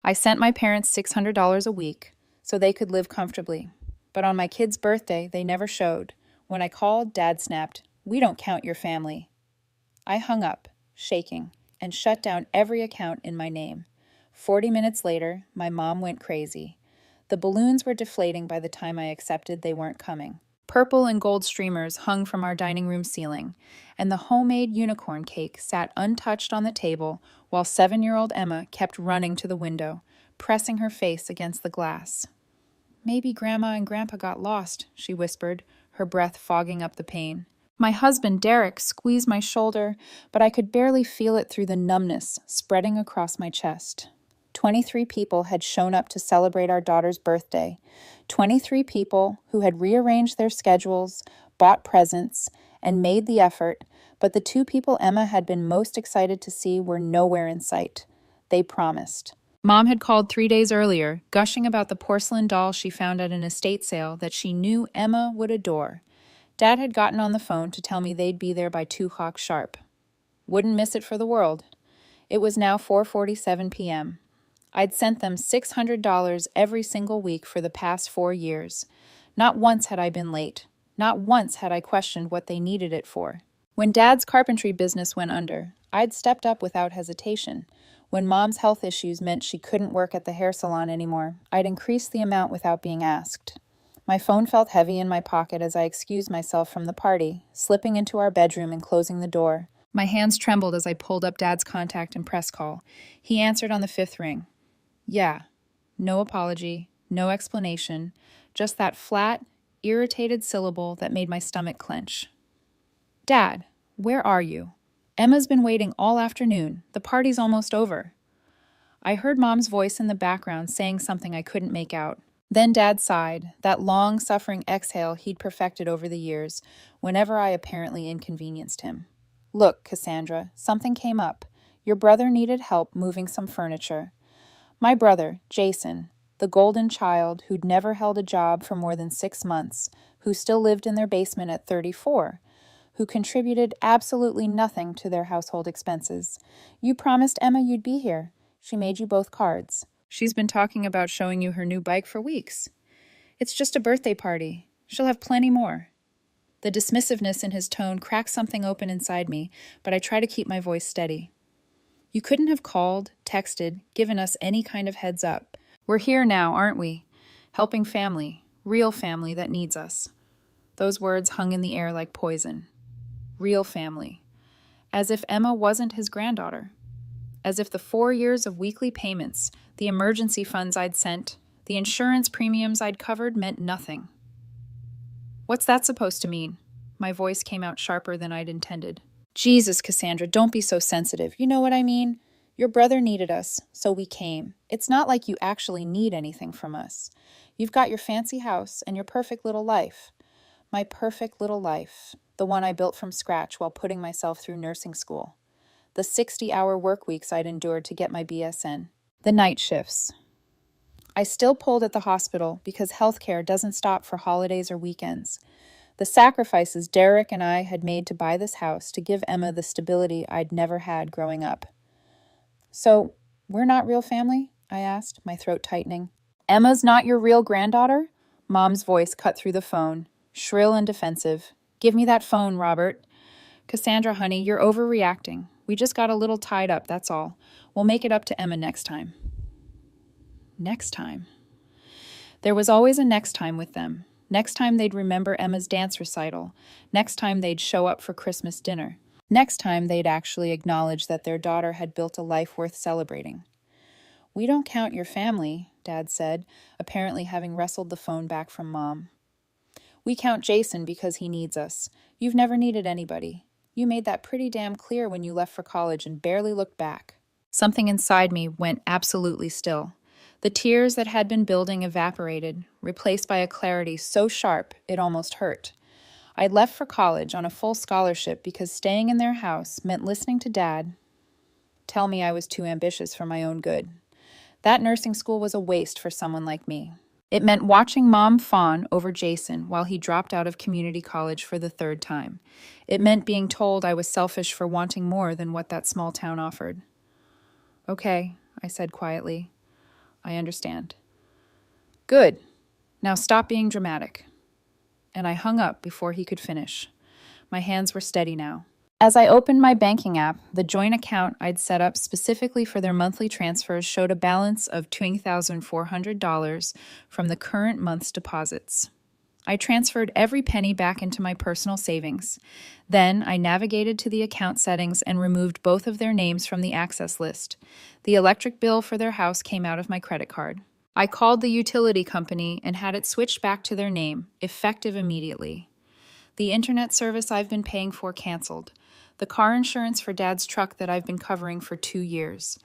I sent my parents $600 a week so they could live comfortably. But on my kid's birthday, they never showed. When I called, Dad snapped, "We don't count your family." I hung up, shaking, and shut down every account in my name. 40 minutes later, my mom went crazy. The balloons were deflating by the time I accepted they weren't coming. Purple and gold streamers hung from our dining room ceiling, and the homemade unicorn cake sat untouched on the table while 7-year-old Emma kept running to the window, pressing her face against the glass. "Maybe Grandma and Grandpa got lost," she whispered, her breath fogging up the pain. My husband, Derek, squeezed my shoulder, but I could barely feel it through the numbness spreading across my chest. 23 people had shown up to celebrate our daughter's birthday. 23 people who had rearranged their schedules, bought presents, and made the effort, but the 2 people Emma had been most excited to see were nowhere in sight. They promised. Mom had called 3 days earlier, gushing about the porcelain doll she found at an estate sale that she knew Emma would adore. Dad had gotten on the phone to tell me they'd be there by 2 o'clock sharp. Wouldn't miss it for the world. It was now 4:47 p.m. I'd sent them $600 every single week for the past 4 years. Not once had I been late. Not once had I questioned what they needed it for. When Dad's carpentry business went under, I'd stepped up without hesitation. When Mom's health issues meant she couldn't work at the hair salon anymore, I'd increased the amount without being asked. My phone felt heavy in my pocket as I excused myself from the party, slipping into our bedroom and closing the door. My hands trembled as I pulled up Dad's contact and press call. He answered on the 5th ring. Yeah. No apology, no explanation, just that flat, irritated syllable that made my stomach clench. "Dad, where are you? Emma's been waiting all afternoon. The party's almost over." I heard Mom's voice in the background saying something I couldn't make out. Then Dad sighed, that long, suffering exhale he'd perfected over the years, whenever I apparently inconvenienced him. "Look, Cassandra, something came up. Your brother needed help moving some furniture." My brother, Jason, the golden child who'd never held a job for more than 6 months, who still lived in their basement at 34, who contributed absolutely nothing to their household expenses. "You promised Emma you'd be here. She made you both cards. She's been talking about showing you her new bike for weeks. It's just a birthday party. She'll have plenty more." The dismissiveness in his tone cracked something open inside me, but I tried to keep my voice steady. "You couldn't have called, texted, given us any kind of heads up. We're here now, aren't we? Helping family, real family that needs us." Those words hung in the air like poison. Real family. As if Emma wasn't his granddaughter. As if the 4 years of weekly payments, the emergency funds I'd sent, the insurance premiums I'd covered meant nothing. "What's that supposed to mean?" My voice came out sharper than I'd intended. "Jesus, Cassandra, don't be so sensitive. You know what I mean? Your brother needed us, so we came. It's not like you actually need anything from us. You've got your fancy house and your perfect little life. My perfect little life, the one I built from scratch while putting myself through nursing school. The 60-hour work weeks I'd endured to get my BSN. The night shifts. I still pulled at the hospital because healthcare doesn't stop for holidays or weekends. The sacrifices Derek and I had made to buy this house to give Emma the stability I'd never had growing up. "So, we're not real family?" I asked, my throat tightening. "Emma's not your real granddaughter?" Mom's voice cut through the phone, shrill and defensive. "Give me that phone, Robert." "Cassandra, honey, you're overreacting. We just got a little tied up, that's all. We'll make it up to Emma next time." Next time. There was always a next time with them. Next time they'd remember Emma's dance recital. Next time they'd show up for Christmas dinner. Next time they'd actually acknowledge that their daughter had built a life worth celebrating. "We don't count your family," Dad said, apparently having wrestled the phone back from Mom. "We count Jason because he needs us. You've never needed anybody. You made that pretty damn clear when you left for college and barely looked back." Something inside me went absolutely still. The tears that had been building evaporated, replaced by a clarity so sharp it almost hurt. I'd left for college on a full scholarship because staying in their house meant listening to Dad tell me I was too ambitious for my own good. That nursing school was a waste for someone like me. It meant watching Mom fawn over Jason while he dropped out of community college for the 3rd time. It meant being told I was selfish for wanting more than what that small town offered. "Okay," I said quietly. I understand. Good. Now stop being dramatic. And I hung up before he could finish. My hands were steady now. As I opened my banking app, the joint account I'd set up specifically for their monthly transfers showed a balance of $2,400 from the current month's deposits. I transferred every penny back into my personal savings. Then I navigated to the account settings and removed both of their names from the access list. The electric bill for their house came out of my credit card. I called the utility company and had it switched back to their name, effective immediately. The internet service I've been paying for canceled. The car insurance for Dad's truck that I've been covering for 2 years.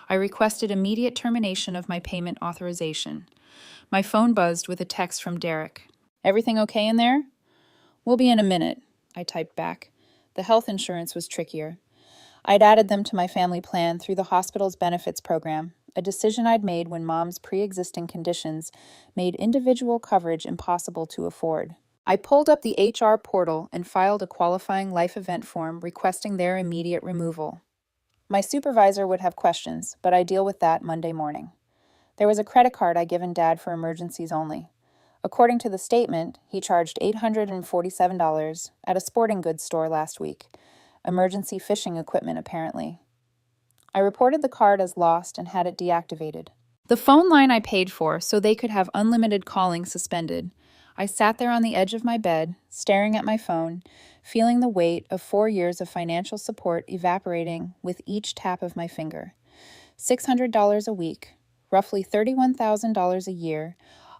I requested immediate termination of my payment authorization. My phone buzzed with a text from Derek. Everything okay in there? We'll be in a minute, I typed back. The health insurance was trickier. I'd added them to my family plan through the hospital's benefits program, a decision I'd made when Mom's pre-existing conditions made individual coverage impossible to afford. I pulled up the HR portal and filed a qualifying life event form requesting their immediate removal. My supervisor would have questions, but I deal with that Monday morning. There was a credit card I'd given Dad for emergencies only. According to the statement, he charged $847 at a sporting goods store last week. Emergency fishing equipment, apparently. I reported the card as lost and had it deactivated. The phone line I paid for so they could have unlimited calling suspended. I sat there on the edge of my bed, staring at my phone, feeling the weight of 4 years of financial support evaporating with each tap of my finger. $600 a week, roughly $31,000 a year,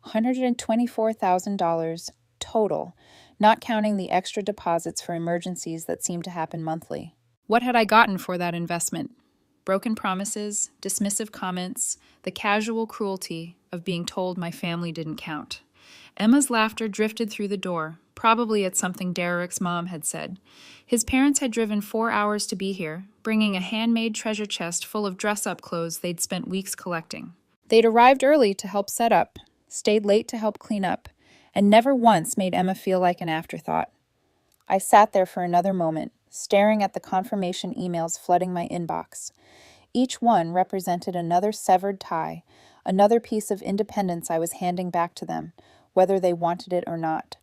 $124,000 total, not counting the extra deposits for emergencies that seemed to happen monthly. What had I gotten for that investment? Broken promises, dismissive comments, the casual cruelty of being told my family didn't count. Emma's laughter drifted through the door, probably at something Derek's mom had said. His parents had driven 4 hours to be here, bringing a handmade treasure chest full of dress-up clothes they'd spent weeks collecting. They'd arrived early to help set up, stayed late to help clean up, and never once made Emma feel like an afterthought. I sat there for another moment, staring at the confirmation emails flooding my inbox. Each one represented another severed tie, another piece of independence I was handing back to them, whether they wanted it or not.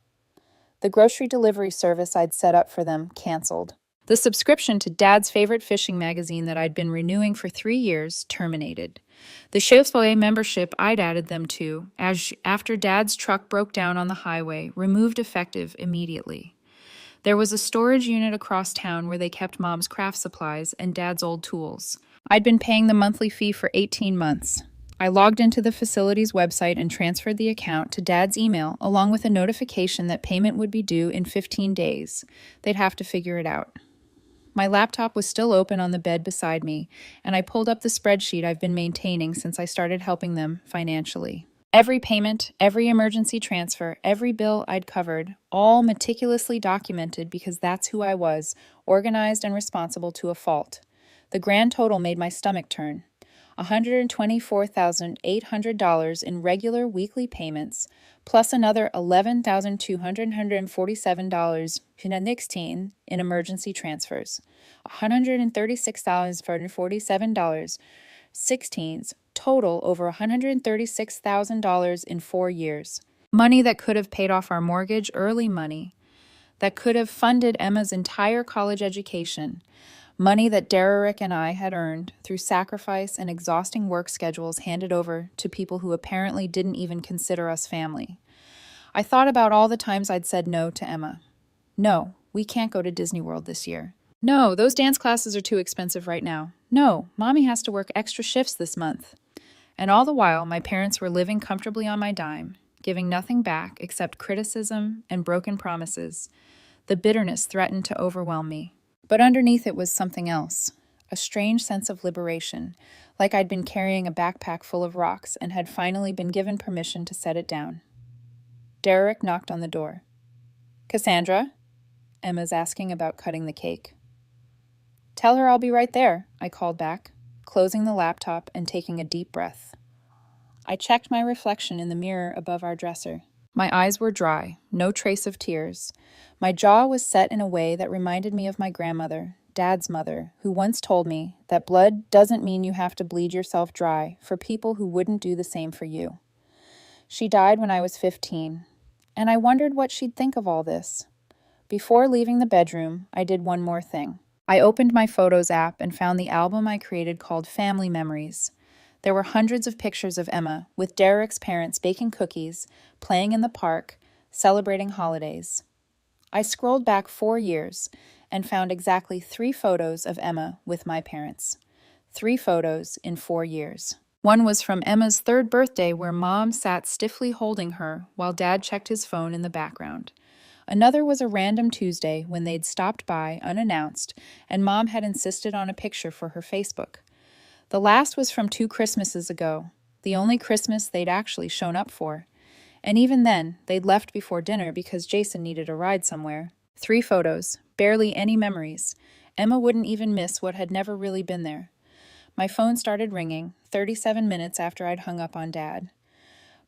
The grocery delivery service I'd set up for them canceled. The subscription to Dad's favorite fishing magazine that I'd been renewing for 3 years terminated. The Chauffeur membership I'd added them to, after Dad's truck broke down on the highway, removed effective immediately. There was a storage unit across town where they kept Mom's craft supplies and Dad's old tools. I'd been paying the monthly fee for 18 months. I logged into the facility's website and transferred the account to Dad's email, along with a notification that payment would be due in 15 days. They'd have to figure it out. My laptop was still open on the bed beside me, and I pulled up the spreadsheet I've been maintaining since I started helping them financially. Every payment, every emergency transfer, every bill I'd covered, all meticulously documented because that's who I was, organized and responsible to a fault. The grand total made my stomach turn. $124,800 in regular weekly payments, plus another $11,247 in emergency transfers. $136,447, 16s, total over $136,000 in 4 years. Money that could have paid off our mortgage, early money, that could have funded Emma's entire college education. Money that Derek and I had earned through sacrifice and exhausting work schedules handed over to people who apparently didn't even consider us family. I thought about all the times I'd said no to Emma. No, we can't go to Disney World this year. No, those dance classes are too expensive right now. No, Mommy has to work extra shifts this month. And all the while, my parents were living comfortably on my dime, giving nothing back except criticism and broken promises. The bitterness threatened to overwhelm me. But underneath it was something else, a strange sense of liberation, like I'd been carrying a backpack full of rocks and had finally been given permission to set it down. Derek knocked on the door. "Cassandra?" Emma's asking about cutting the cake. "Tell her I'll be right there," I called back, closing the laptop and taking a deep breath. I checked my reflection in the mirror above our dresser. My eyes were dry, no trace of tears. My jaw was set in a way that reminded me of my grandmother, Dad's mother, who once told me that blood doesn't mean you have to bleed yourself dry for people who wouldn't do the same for you. She died when I was 15, and I wondered what she'd think of all this. Before leaving the bedroom, I did one more thing. I opened my Photos app and found the album I created called Family Memories. There were hundreds of pictures of Emma, with Derek's parents baking cookies, playing in the park, celebrating holidays. I scrolled back 4 years and found exactly 3 photos of Emma with my parents. 3 photos in 4 years. One was from Emma's 3rd birthday, where Mom sat stiffly holding her while Dad checked his phone in the background. Another was a random Tuesday when they'd stopped by unannounced and Mom had insisted on a picture for her Facebook. The last was from 2 Christmases ago, the only Christmas they'd actually shown up for. And even then, they'd left before dinner because Jason needed a ride somewhere. 3 photos, barely any memories. Emma wouldn't even miss what had never really been there. My phone started ringing, 37 minutes after I'd hung up on Dad.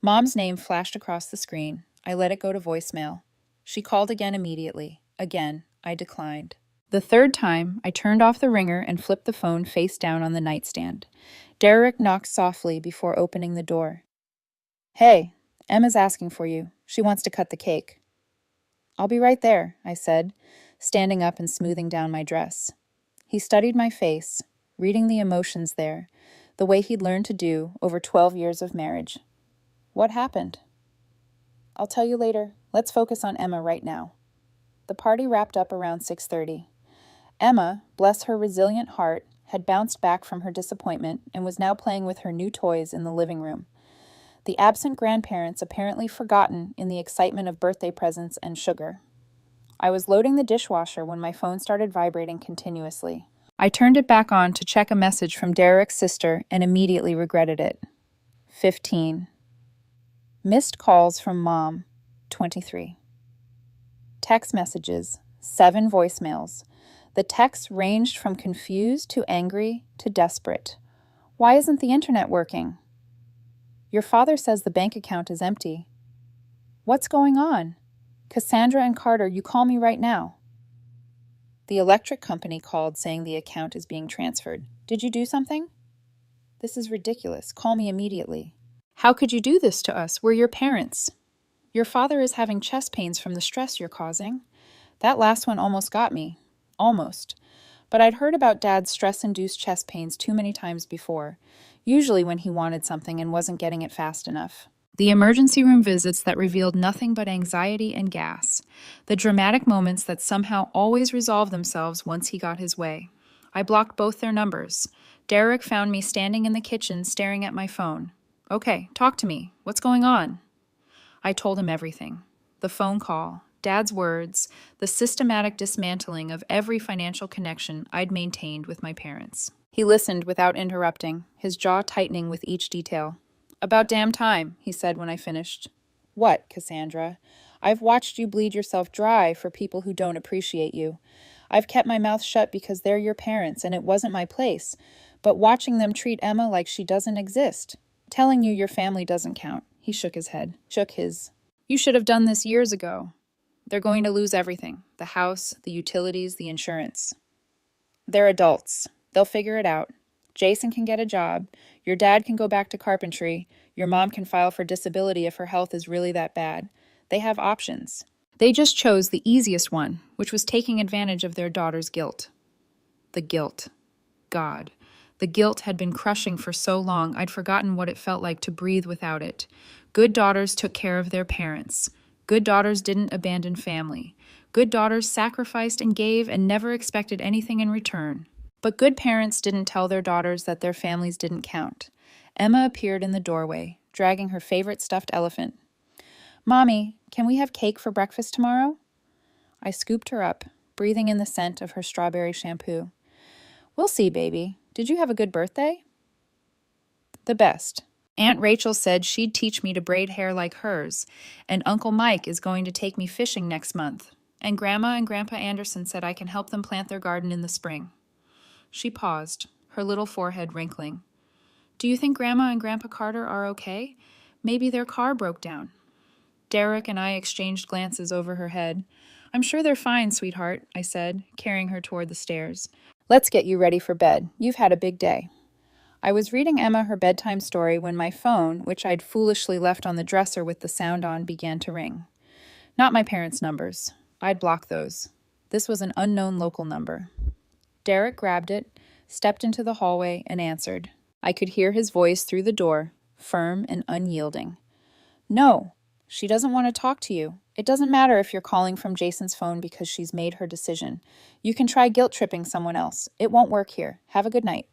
Mom's name flashed across the screen. I let it go to voicemail. She called again immediately. Again, I declined. The 3rd time, I turned off the ringer and flipped the phone face down on the nightstand. Derek knocked softly before opening the door. "Hey, Emma's asking for you. She wants to cut the cake." "I'll be right there," I said, standing up and smoothing down my dress. He studied my face, reading the emotions there, the way he'd learned to do over 12 years of marriage. "What happened?" "I'll tell you later. Let's focus on Emma right now." The party wrapped up around 6:30. Emma, bless her resilient heart, had bounced back from her disappointment and was now playing with her new toys in the living room. The absent grandparents apparently forgotten in the excitement of birthday presents and sugar. I was loading the dishwasher when my phone started vibrating continuously. I turned it back on to check a message from Derek's sister and immediately regretted it. 15. Missed calls from Mom, 23. Text messages, 7 voicemails. The texts ranged from confused to angry to desperate. "Why isn't the internet working?" "Your father says the bank account is empty." "What's going on?" "Cassandra and Carter, you call me right now." "The electric company called saying the account is being transferred. Did you do something?" "This is ridiculous. Call me immediately." "How could you do this to us? We're your parents." "Your father is having chest pains from the stress you're causing." That last one almost got me. Almost. But I'd heard about Dad's stress-induced chest pains too many times before, usually when he wanted something and wasn't getting it fast enough. The emergency room visits that revealed nothing but anxiety and gas. The dramatic moments that somehow always resolved themselves once he got his way. I blocked both their numbers. Derek found me standing in the kitchen staring at my phone. "Okay, talk to me. What's going on?" I told him everything. The phone call, Dad's words, the systematic dismantling of every financial connection I'd maintained with my parents. He listened without interrupting, his jaw tightening with each detail. "About damn time," he said when I finished. "What, Cassandra? I've watched you bleed yourself dry for people who don't appreciate you. I've kept my mouth shut because they're your parents and it wasn't my place, but watching them treat Emma like she doesn't exist. Telling you your family doesn't count." He shook his head. "You should have done this years ago. They're going to lose everything. The house, the utilities, the insurance. They're adults. They'll figure it out. Jason can get a job. Your dad can go back to carpentry. Your mom can file for disability if her health is really that bad. They have options. They just chose the easiest one, which was taking advantage of their daughter's guilt." The guilt. God. The guilt had been crushing for so long I'd forgotten what it felt like to breathe without it. Good daughters took care of their parents. Good daughters didn't abandon family. Good daughters sacrificed and gave and never expected anything in return. But good parents didn't tell their daughters that their families didn't count. Emma appeared in the doorway, dragging her favorite stuffed elephant. "Mommy, can we have cake for breakfast tomorrow?" I scooped her up, breathing in the scent of her strawberry shampoo. "We'll see, baby. Did you have a good birthday?" "The best. Aunt Rachel said she'd teach me to braid hair like hers, and Uncle Mike is going to take me fishing next month, and Grandma and Grandpa Anderson said I can help them plant their garden in the spring." She paused, her little forehead wrinkling. "Do you think Grandma and Grandpa Carter are okay? Maybe their car broke down." Derek and I exchanged glances over her head. I'm sure they're fine, sweetheart, I said, carrying her toward the stairs. Let's get you ready for bed. You've had a big day. I was reading Emma her bedtime story when my phone, which I'd foolishly left on the dresser with the sound on, began to ring. Not my parents' numbers. I'd blocked those. This was an unknown local number. Derek grabbed it, stepped into the hallway, and answered. I could hear his voice through the door, firm and unyielding. No, she doesn't want to talk to you. It doesn't matter if you're calling from Jason's phone because she's made her decision. You can try guilt-tripping someone else. It won't work here. Have a good night.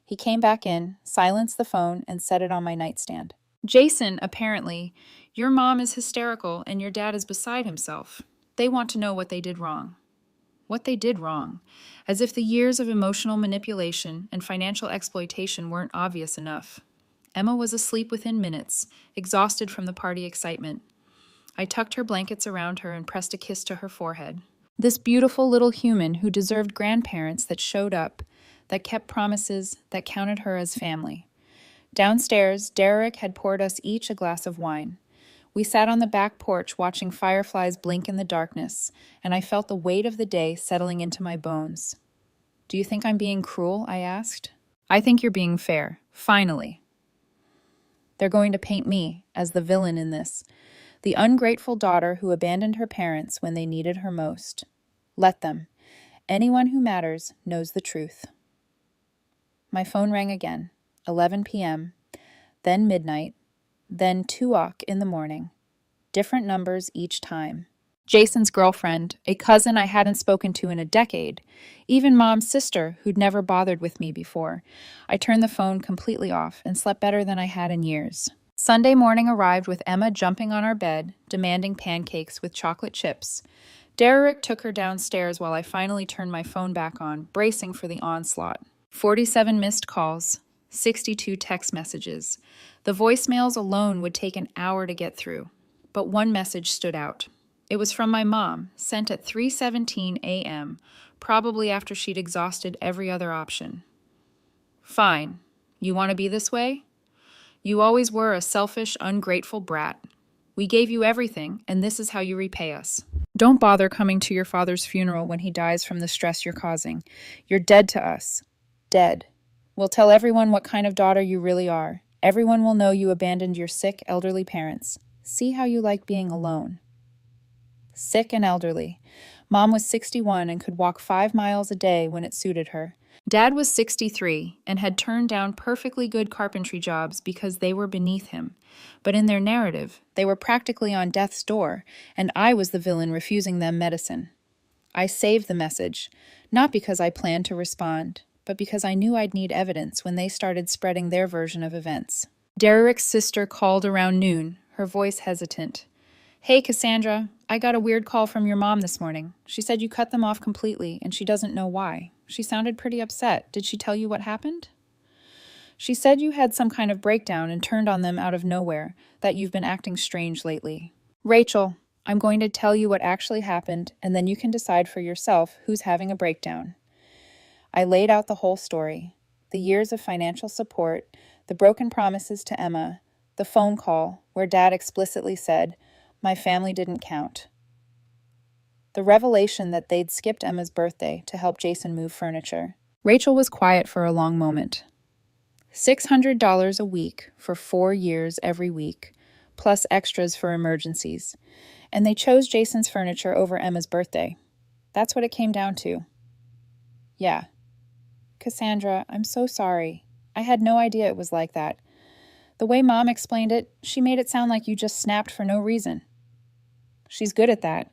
He came back in, silenced the phone, and set it on my nightstand. Jason, apparently, your mom is hysterical and your dad is beside himself. They want to know what they did wrong. What they did wrong, as if the years of emotional manipulation and financial exploitation weren't obvious enough. Emma was asleep within minutes, exhausted from the party excitement. I tucked her blankets around her and pressed a kiss to her forehead. This beautiful little human who deserved grandparents that showed up, that kept promises, that counted her as family. Downstairs, Derek had poured us each a glass of wine. We sat on the back porch watching fireflies blink in the darkness, and I felt the weight of the day settling into my bones. Do you think I'm being cruel? I asked. I think you're being fair. Finally. They're going to paint me as the villain in this, the ungrateful daughter who abandoned her parents when they needed her most. Let them. Anyone who matters knows the truth. My phone rang again, 11 p.m., then midnight, then 2:00 in the morning. Different numbers each time. Jason's girlfriend, a cousin I hadn't spoken to in a decade, even Mom's sister, who'd never bothered with me before. I turned the phone completely off and slept better than I had in years. Sunday morning arrived with Emma jumping on our bed, demanding pancakes with chocolate chips. Derek took her downstairs while I finally turned my phone back on, bracing for the onslaught. 47 missed calls, 62 text messages. The voicemails alone would take an hour to get through, but one message stood out. It was from my mom, sent at 3:17 a.m., probably after she'd exhausted every other option. Fine. You want to be this way? You always were a selfish, ungrateful brat. We gave you everything, and this is how you repay us. Don't bother coming to your father's funeral when he dies from the stress you're causing. You're dead to us. Dead. We'll tell everyone what kind of daughter you really are. Everyone will know you abandoned your sick, elderly parents. See how you like being alone. Sick and elderly. Mom was 61 and could walk 5 miles a day when it suited her. Dad was 63 and had turned down perfectly good carpentry jobs because they were beneath him. But in their narrative, they were practically on death's door, and I was the villain refusing them medicine. I saved the message, not because I planned to respond, but because I knew I'd need evidence when they started spreading their version of events. Derek's sister called around noon, her voice hesitant. Hey, Cassandra, I got a weird call from your mom this morning. She said you cut them off completely, and she doesn't know why. She sounded pretty upset. Did she tell you what happened? She said you had some kind of breakdown and turned on them out of nowhere, that you've been acting strange lately. Rachel, I'm going to tell you what actually happened, and then you can decide for yourself who's having a breakdown. I laid out the whole story. The years of financial support, the broken promises to Emma, the phone call where Dad explicitly said, my family didn't count. The revelation that they'd skipped Emma's birthday to help Jason move furniture. Rachel was quiet for a long moment. $600 a week for 4 years every week, plus extras for emergencies. And they chose Jason's furniture over Emma's birthday. That's what it came down to. Yeah. Cassandra, I'm so sorry. I had no idea it was like that. The way Mom explained it, she made it sound like you just snapped for no reason. She's good at that.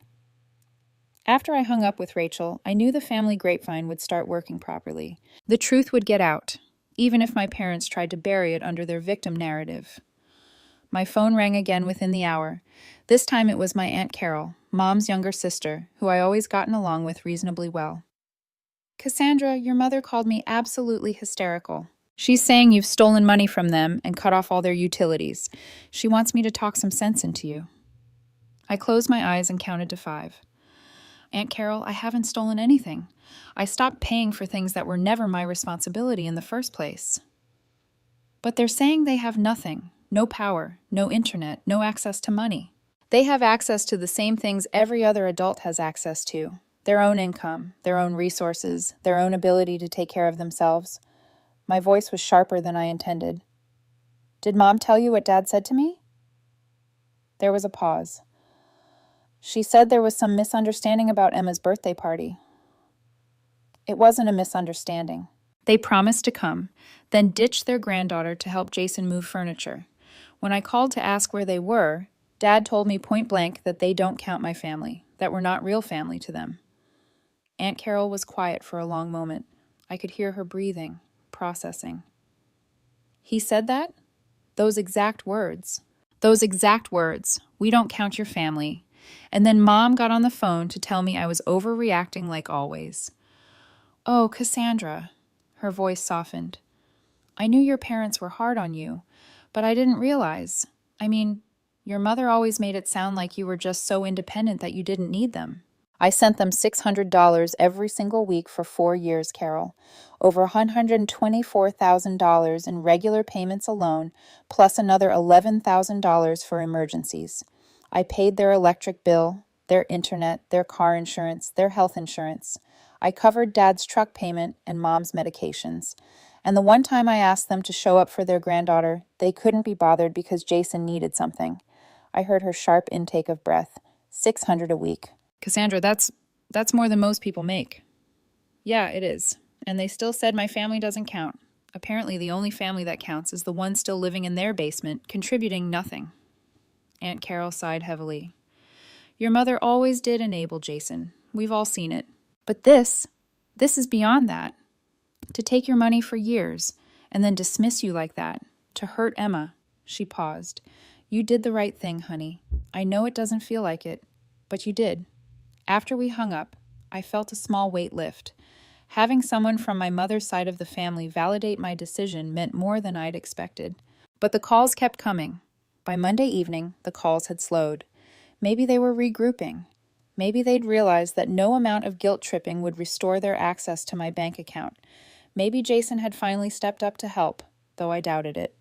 After I hung up with Rachel, I knew the family grapevine would start working properly. The truth would get out, even if my parents tried to bury it under their victim narrative. My phone rang again within the hour. This time it was my Aunt Carol, Mom's younger sister, who I always gotten along with reasonably well. Cassandra, your mother called me absolutely hysterical. She's saying you've stolen money from them and cut off all their utilities. She wants me to talk some sense into you. I closed my eyes and counted to 5. Aunt Carol, I haven't stolen anything. I stopped paying for things that were never my responsibility in the first place. But they're saying they have nothing, no power, no internet, no access to money. They have access to the same things every other adult has access to: their own income, their own resources, their own ability to take care of themselves. My voice was sharper than I intended. Did Mom tell you what Dad said to me? There was a pause. She said there was some misunderstanding about Emma's birthday party. It wasn't a misunderstanding. They promised to come, then ditched their granddaughter to help Jason move furniture. When I called to ask where they were, Dad told me point blank that they don't count my family, that we're not real family to them. Aunt Carol was quiet for a long moment. I could hear her breathing, processing. He said that? Those exact words. Those exact words. We don't count your family. And then Mom got on the phone to tell me I was overreacting like always. Oh, Cassandra. Her voice softened. I knew your parents were hard on you, but I didn't realize. I mean, your mother always made it sound like you were just so independent that you didn't need them. I sent them $600 every single week for 4 years, Carol. Over $124,000 in regular payments alone, plus another $11,000 for emergencies. I paid their electric bill, their internet, their car insurance, their health insurance. I covered Dad's truck payment and Mom's medications. And the one time I asked them to show up for their granddaughter, they couldn't be bothered because Jason needed something. I heard her sharp intake of breath. $600 a week. Cassandra, that's more than most people make. Yeah, it is. And they still said my family doesn't count. Apparently the only family that counts is the one still living in their basement, contributing nothing. Aunt Carol sighed heavily. Your mother always did enable Jason. We've all seen it. But this is beyond that. To take your money for years, and then dismiss you like that, to hurt Emma. She paused. You did the right thing, honey. I know it doesn't feel like it, but you did. After we hung up, I felt a small weight lift. Having someone from my mother's side of the family validate my decision meant more than I'd expected. But the calls kept coming. By Monday evening, the calls had slowed. Maybe they were regrouping. Maybe they'd realized that no amount of guilt tripping would restore their access to my bank account. Maybe Jason had finally stepped up to help, though I doubted it.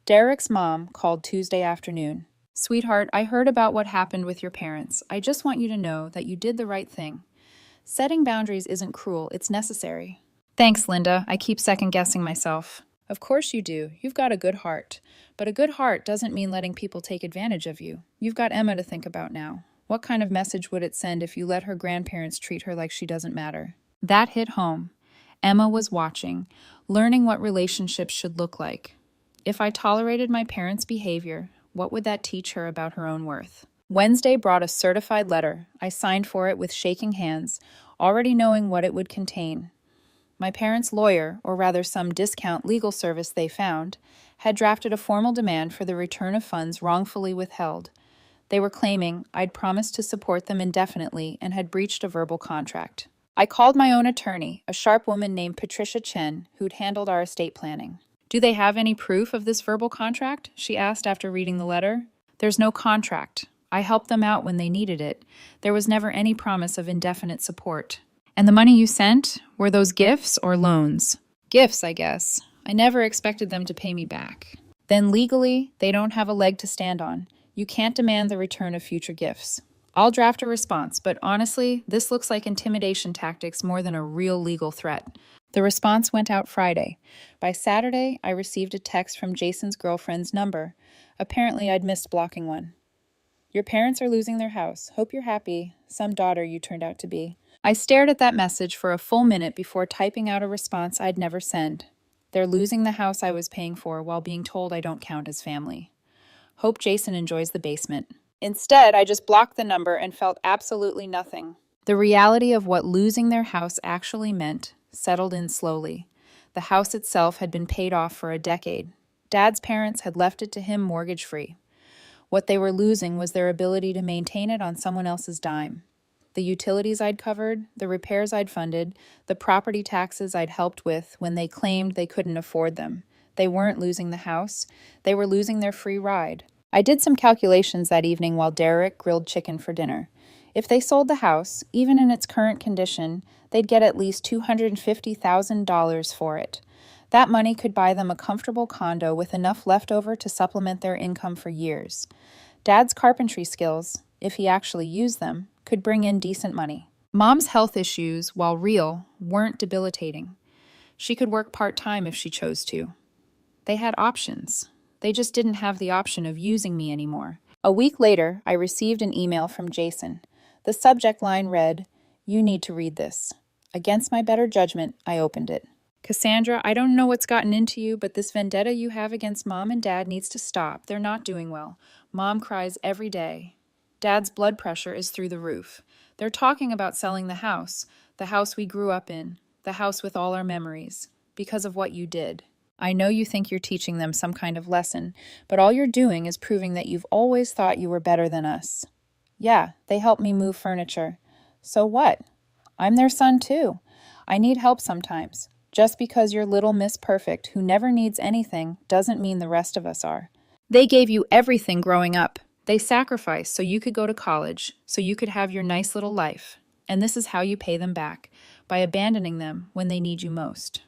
Derek's mom called Tuesday afternoon. Sweetheart, I heard about what happened with your parents. I just want you to know that you did the right thing. Setting boundaries isn't cruel, it's necessary. Thanks, Linda. I keep second-guessing myself. Of course you do. You've got a good heart. But a good heart doesn't mean letting people take advantage of you. You've got Emma to think about now. What kind of message would it send if you let her grandparents treat her like she doesn't matter? That hit home. Emma was watching, learning what relationships should look like. If I tolerated my parents' behavior, what would that teach her about her own worth? Wednesday brought a certified letter. I signed for it with shaking hands, already knowing what it would contain. My parents' lawyer, or rather some discount legal service they found, had drafted a formal demand for the return of funds wrongfully withheld. They were claiming I'd promised to support them indefinitely and had breached a verbal contract. I called my own attorney, a sharp woman named Patricia Chen, who'd handled our estate planning. Do they have any proof of this verbal contract? She asked after reading the letter. There's no contract. I helped them out when they needed it. There was never any promise of indefinite support. And the money you sent, were those gifts or loans? Gifts, I guess. I never expected them to pay me back. Then legally, they don't have a leg to stand on. You can't demand the return of future gifts. I'll draft a response, but honestly, this looks like intimidation tactics more than a real legal threat. The response went out Friday. By Saturday, I received a text from Jason's girlfriend's number. Apparently, I'd missed blocking one. Your parents are losing their house. Hope you're happy. Some daughter you turned out to be. I stared at that message for a full minute before typing out a response I'd never send. They're losing the house I was paying for while being told I don't count as family. Hope Jason enjoys the basement. Instead, I just blocked the number and felt absolutely nothing. The reality of what losing their house actually meant settled in slowly. The house itself had been paid off for a decade. Dad's parents had left it to him mortgage-free. What they were losing was their ability to maintain it on someone else's dime. The utilities I'd covered, the repairs I'd funded, the property taxes I'd helped with when they claimed they couldn't afford them. They weren't losing the house. They were losing their free ride. I did some calculations that evening while Derek grilled chicken for dinner. If they sold the house, even in its current condition, they'd get at least $250,000 for it. That money could buy them a comfortable condo with enough left over to supplement their income for years. Dad's carpentry skills, if he actually used them, could bring in decent money. Mom's health issues, while real, weren't debilitating. She could work part-time if she chose to. They had options. They just didn't have the option of using me anymore. A week later, I received an email from Jason. The subject line read, "You need to read this." Against my better judgment, I opened it. "Cassandra, I don't know what's gotten into you, but this vendetta you have against Mom and Dad needs to stop. They're not doing well. Mom cries every day. Dad's blood pressure is through the roof. They're talking about selling the house we grew up in, the house with all our memories, because of what you did. I know you think you're teaching them some kind of lesson, but all you're doing is proving that you've always thought you were better than us. Yeah, they help me move furniture. So what? I'm their son too. I need help sometimes. Just because you're little Miss Perfect, who never needs anything, doesn't mean the rest of us are. They gave you everything growing up. They sacrificed so you could go to college, so you could have your nice little life. And this is how you pay them back, by abandoning them when they need you most.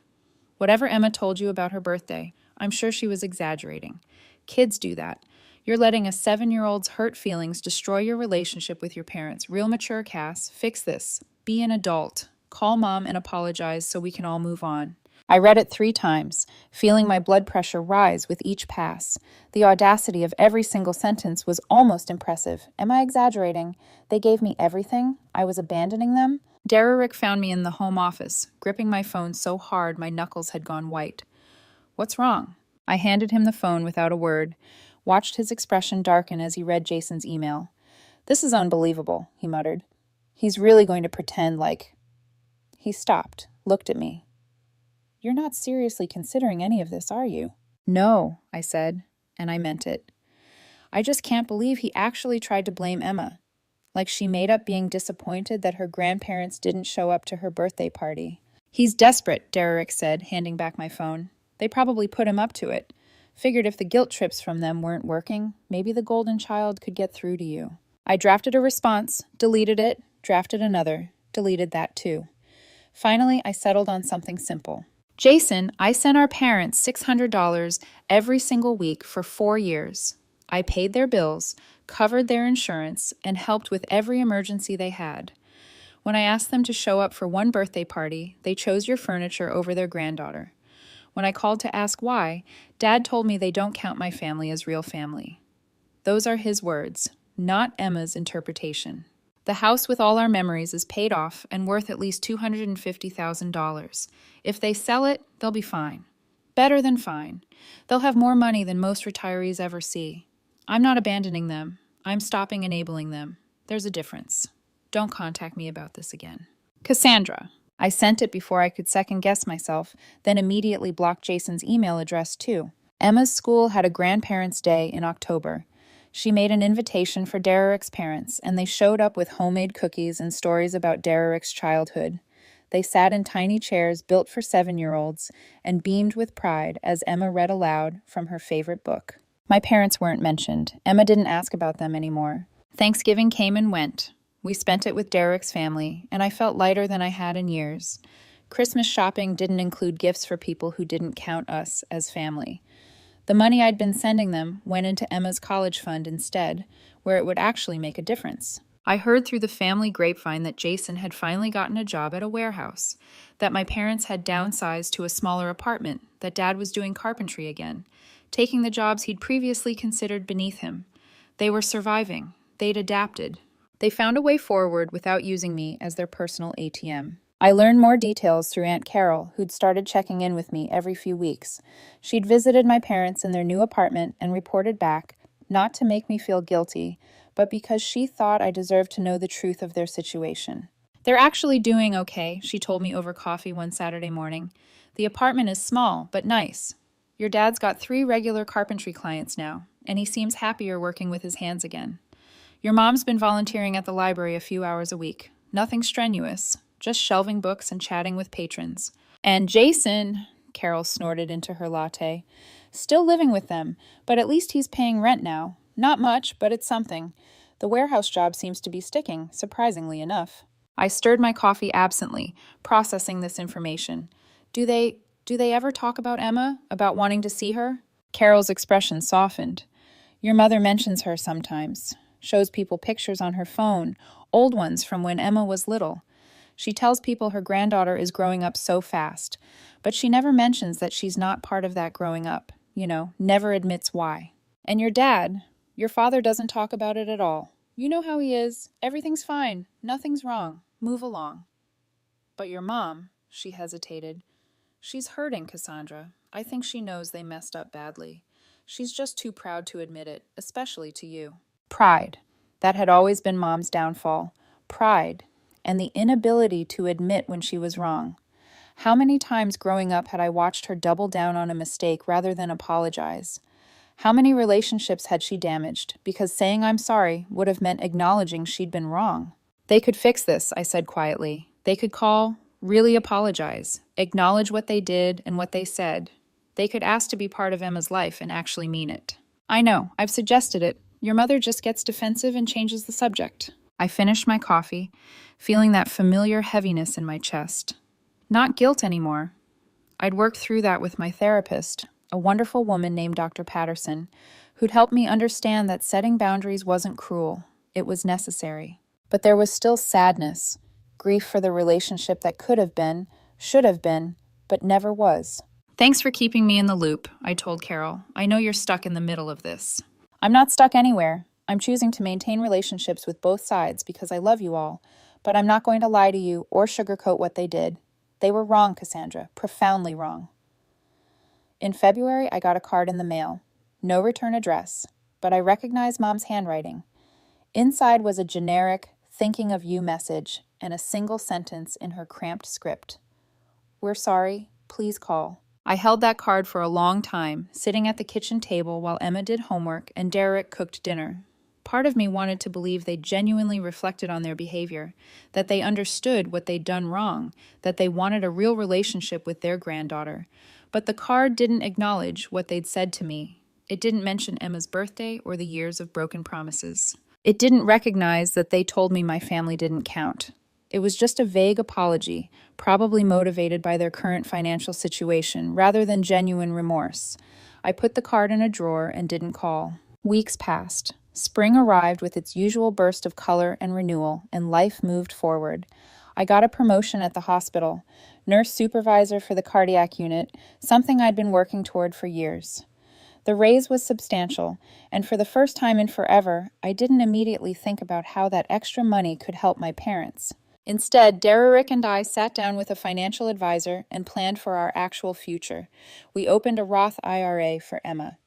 Whatever Emma told you about her birthday, I'm sure she was exaggerating. Kids do that. You're letting a 7-year-old's hurt feelings destroy your relationship with your parents. Real mature, Cass. Fix this. Be an adult. Call Mom and apologize so we can all move on. I read it 3 times, feeling my blood pressure rise with each pass. The audacity of every single sentence was almost impressive. Am I exaggerating? They gave me everything? I was abandoning them? Derrick found me in the home office, gripping my phone so hard my knuckles had gone white. What's wrong? I handed him the phone without a word, watched his expression darken as he read Jason's email. This is unbelievable, he muttered. He's really going to pretend like... He stopped, looked at me. You're not seriously considering any of this, are you? No, I said, and I meant it. I just can't believe he actually tried to blame Emma. Like she made up being disappointed that her grandparents didn't show up to her birthday party. He's desperate, Derrick said, handing back my phone. They probably put him up to it. Figured if the guilt trips from them weren't working, maybe the golden child could get through to you. I drafted a response, deleted it, drafted another, deleted that too. Finally, I settled on something simple. Jason, I sent our parents $600 every single week for 4 years. I paid their bills, covered their insurance, and helped with every emergency they had. When I asked them to show up for one birthday party, they chose your furniture over their granddaughter. When I called to ask why, Dad told me they don't count my family as real family. Those are his words, not Emma's interpretation. The house with all our memories is paid off and worth at least $250,000. If they sell it, they'll be fine. Better than fine. They'll have more money than most retirees ever see. I'm not abandoning them. I'm stopping enabling them. There's a difference. Don't contact me about this again. Cassandra. I sent it before I could second-guess myself, then immediately blocked Jason's email address too. Emma's school had a grandparents' day in October. She made an invitation for Derrick's parents, and they showed up with homemade cookies and stories about Derrick's childhood. They sat in tiny chairs built for 7-year-olds and beamed with pride as Emma read aloud from her favorite book. My parents weren't mentioned. Emma didn't ask about them anymore. Thanksgiving came and went. We spent it with Derrick's family, and I felt lighter than I had in years. Christmas shopping didn't include gifts for people who didn't count us as family. The money I'd been sending them went into Emma's college fund instead, where it would actually make a difference. I heard through the family grapevine that Jason had finally gotten a job at a warehouse, that my parents had downsized to a smaller apartment, that Dad was doing carpentry again, taking the jobs he'd previously considered beneath him. They were surviving. They'd adapted. They found a way forward without using me as their personal ATM. I learned more details through Aunt Carol, who'd started checking in with me every few weeks. She'd visited my parents in their new apartment and reported back, not to make me feel guilty, but because she thought I deserved to know the truth of their situation. They're actually doing okay, she told me over coffee one Saturday morning. The apartment is small, but nice. Your dad's got 3 regular carpentry clients now, and he seems happier working with his hands again. Your mom's been volunteering at the library a few hours a week. Nothing strenuous, just shelving books and chatting with patrons. And Jason, Carol snorted into her latte, still living with them, but at least he's paying rent now. Not much, but it's something. The warehouse job seems to be sticking, surprisingly enough. I stirred my coffee absently, processing this information. Do they ever talk about Emma? About wanting to see her? Carol's expression softened. Your mother mentions her sometimes, shows people pictures on her phone, old ones from when Emma was little. She tells people her granddaughter is growing up so fast, but she never mentions that she's not part of that growing up, never admits why. And your dad, your father doesn't talk about it at all. You know how he is. Everything's fine. Nothing's wrong. Move along. But your mom, she hesitated. She's hurting, Cassandra. I think she knows they messed up badly. She's just too proud to admit it, especially to you. Pride. That had always been Mom's downfall. Pride. And the inability to admit when she was wrong. How many times growing up had I watched her double down on a mistake rather than apologize? How many relationships had she damaged because saying I'm sorry would have meant acknowledging she'd been wrong? They could fix this, I said quietly. They could call, really apologize, acknowledge what they did and what they said. They could ask to be part of Emma's life and actually mean it. I know, I've suggested it. Your mother just gets defensive and changes the subject. I finished my coffee, feeling that familiar heaviness in my chest. Not guilt anymore. I'd worked through that with my therapist, a wonderful woman named Dr. Patterson, who'd helped me understand that setting boundaries wasn't cruel. It was necessary. But there was still sadness, grief for the relationship that could have been, should have been, but never was. Thanks for keeping me in the loop, I told Carol. I know you're stuck in the middle of this. I'm not stuck anywhere. I'm choosing to maintain relationships with both sides because I love you all, but I'm not going to lie to you or sugarcoat what they did. They were wrong, Cassandra, profoundly wrong. In February, I got a card in the mail. No return address, but I recognized Mom's handwriting. Inside was a generic, thinking of you message and a single sentence in her cramped script. We're sorry, please call. I held that card for a long time, sitting at the kitchen table while Emma did homework and Derek cooked dinner. Part of me wanted to believe they genuinely reflected on their behavior, that they understood what they'd done wrong, that they wanted a real relationship with their granddaughter. But the card didn't acknowledge what they'd said to me. It didn't mention Emma's birthday or the years of broken promises. It didn't recognize that they told me my family didn't count. It was just a vague apology, probably motivated by their current financial situation, rather than genuine remorse. I put the card in a drawer and didn't call. Weeks passed. Spring arrived with its usual burst of color and renewal, and life moved forward. I got a promotion at the hospital, nurse supervisor for the cardiac unit, something I'd been working toward for years. The raise was substantial, and for the first time in forever, I didn't immediately think about how that extra money could help my parents. Instead, Derek and I sat down with a financial advisor and planned for our actual future. We opened a Roth IRA for Emma.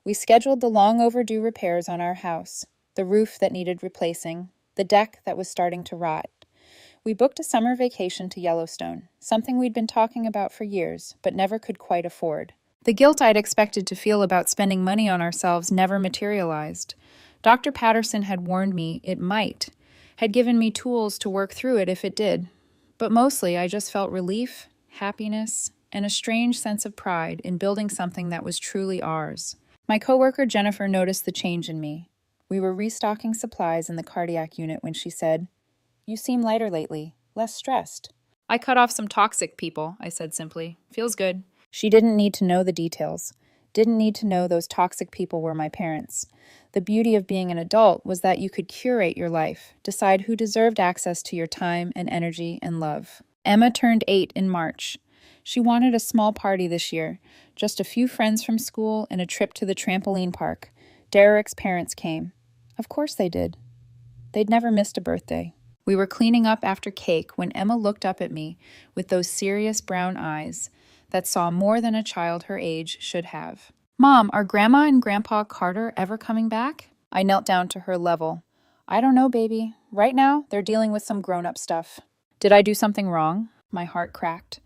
We scheduled the long overdue repairs on our house, the roof that needed replacing, the deck that was starting to rot. We booked a summer vacation to Yellowstone, something we'd been talking about for years, but never could quite afford. The guilt I'd expected to feel about spending money on ourselves never materialized. Dr. Patterson had warned me it might, had given me tools to work through it if it did. But mostly I just felt relief, happiness, and a strange sense of pride in building something that was truly ours. My coworker Jennifer noticed the change in me. We were restocking supplies in the cardiac unit when she said, "You seem lighter lately, less stressed." I cut off some toxic people, I said simply. Feels good. She didn't need to know the details. Didn't need to know those toxic people were my parents. The beauty of being an adult was that you could curate your life, decide who deserved access to your time and energy and love. Emma turned 8 in March. She wanted a small party this year, just a few friends from school and a trip to the trampoline park. Derek's parents came. Of course they did. They'd never missed a birthday. We were cleaning up after cake when Emma looked up at me with those serious brown eyes that saw more than a child her age should have. "Mom, are Grandma and Grandpa Carter ever coming back?" I knelt down to her level. "I don't know, baby. Right now, they're dealing with some grown-up stuff." Did I do something wrong? My heart cracked.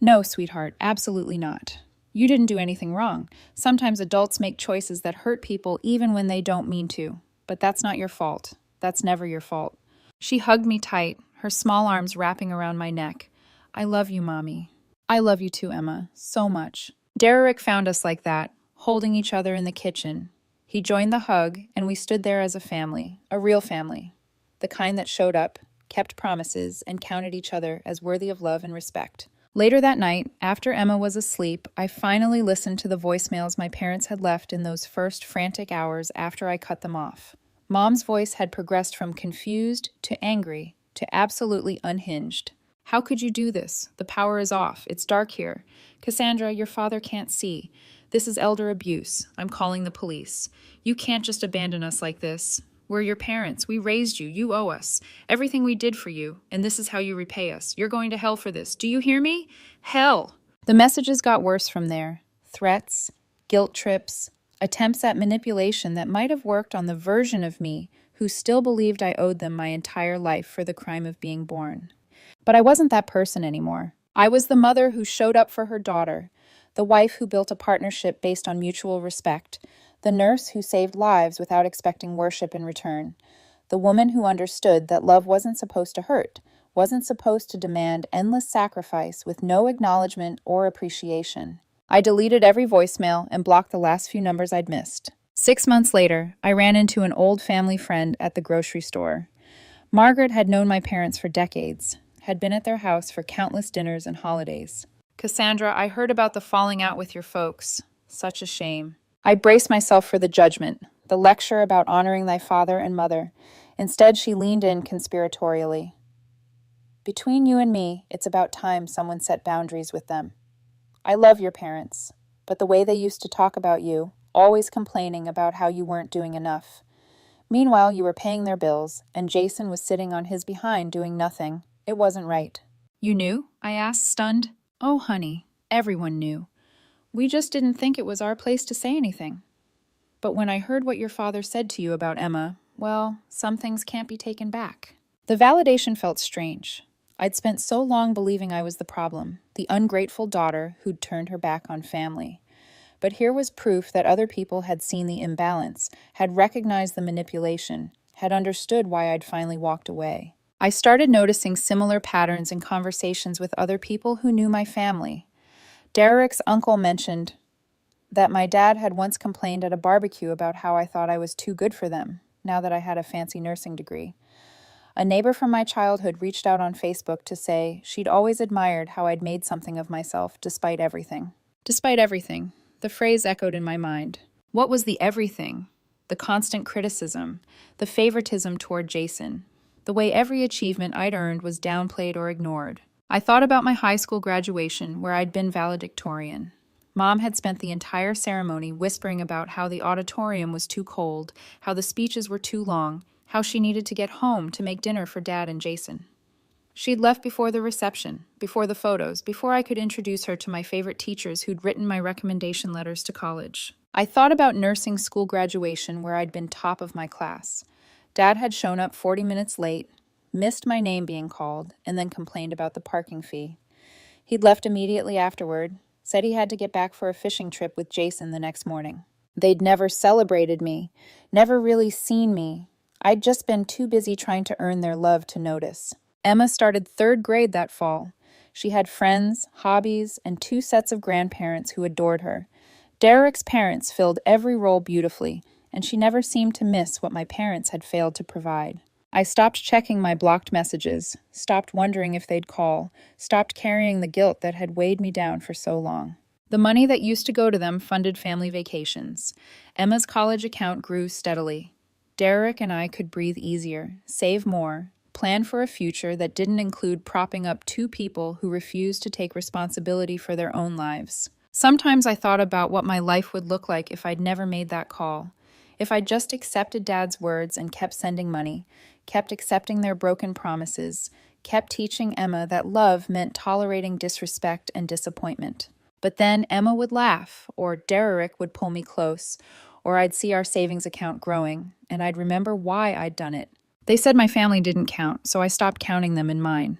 No, sweetheart, absolutely not. You didn't do anything wrong. Sometimes adults make choices that hurt people even when they don't mean to. But that's not your fault. That's never your fault. She hugged me tight, her small arms wrapping around my neck. I love you, Mommy. I love you too, Emma, so much. Derek found us like that, holding each other in the kitchen. He joined the hug, and we stood there as a family, a real family. The kind that showed up, kept promises, and counted each other as worthy of love and respect. Later that night, after Emma was asleep, I finally listened to the voicemails my parents had left in those first frantic hours after I cut them off. Mom's voice had progressed from confused to angry to absolutely unhinged. How could you do this? The power is off. It's dark here. Cassandra, your father can't see. This is elder abuse. I'm calling the police. You can't just abandon us like this. We're your parents. We raised you. You owe us. Everything we did for you, and this is how you repay us. You're going to hell for this. Do you hear me? Hell! The messages got worse from there. Threats, guilt trips, attempts at manipulation that might have worked on the version of me who still believed I owed them my entire life for the crime of being born. But I wasn't that person anymore. I was the mother who showed up for her daughter, the wife who built a partnership based on mutual respect, the nurse who saved lives without expecting worship in return, the woman who understood that love wasn't supposed to hurt, wasn't supposed to demand endless sacrifice with no acknowledgement or appreciation. I deleted every voicemail and blocked the last few numbers I'd missed. 6 months later, I ran into an old family friend at the grocery store. Margaret had known my parents for decades, had been at their house for countless dinners and holidays. Cassandra, I heard about the falling out with your folks. Such a shame. I braced myself for the judgment, the lecture about honoring thy father and mother. Instead, she leaned in conspiratorially. Between you and me, it's about time someone set boundaries with them. I love your parents, but the way they used to talk about you, always complaining about how you weren't doing enough. Meanwhile, you were paying their bills, and Jason was sitting on his behind doing nothing. It wasn't right. You knew? I asked, stunned. Oh, honey, everyone knew. We just didn't think it was our place to say anything. But when I heard what your father said to you about Emma, well, some things can't be taken back. The validation felt strange. I'd spent so long believing I was the problem, the ungrateful daughter who'd turned her back on family. But here was proof that other people had seen the imbalance, had recognized the manipulation, had understood why I'd finally walked away. I started noticing similar patterns in conversations with other people who knew my family. Derek's uncle mentioned that my dad had once complained at a barbecue about how I thought I was too good for them, now that I had a fancy nursing degree. A neighbor from my childhood reached out on Facebook to say she'd always admired how I'd made something of myself despite everything. Despite everything, the phrase echoed in my mind. What was the everything? The constant criticism, the favoritism toward Jason, the way every achievement I'd earned was downplayed or ignored. I thought about my high school graduation, where I'd been valedictorian. Mom had spent the entire ceremony whispering about how the auditorium was too cold, how the speeches were too long, how she needed to get home to make dinner for Dad and Jason. She'd left before the reception, before the photos, before I could introduce her to my favorite teachers who'd written my recommendation letters to college. I thought about nursing school graduation, where I'd been top of my class. Dad had shown up 40 minutes late, missed my name being called, and then complained about the parking fee. He'd left immediately afterward, said he had to get back for a fishing trip with Jason the next morning. They'd never celebrated me, never really seen me. I'd just been too busy trying to earn their love to notice. Emma started 3rd grade that fall. She had friends, hobbies, and 2 sets of grandparents who adored her. Derek's parents filled every role beautifully, and she never seemed to miss what my parents had failed to provide. I stopped checking my blocked messages, stopped wondering if they'd call, stopped carrying the guilt that had weighed me down for so long. The money that used to go to them funded family vacations. Emma's college account grew steadily. Derek and I could breathe easier, save more, plan for a future that didn't include propping up 2 people who refused to take responsibility for their own lives. Sometimes I thought about what my life would look like if I'd never made that call. If I'd just accepted Dad's words and kept sending money, kept accepting their broken promises, kept teaching Emma that love meant tolerating disrespect and disappointment. But then Emma would laugh, or Derek would pull me close, or I'd see our savings account growing, and I'd remember why I'd done it. They said my family didn't count, so I stopped counting them in mine.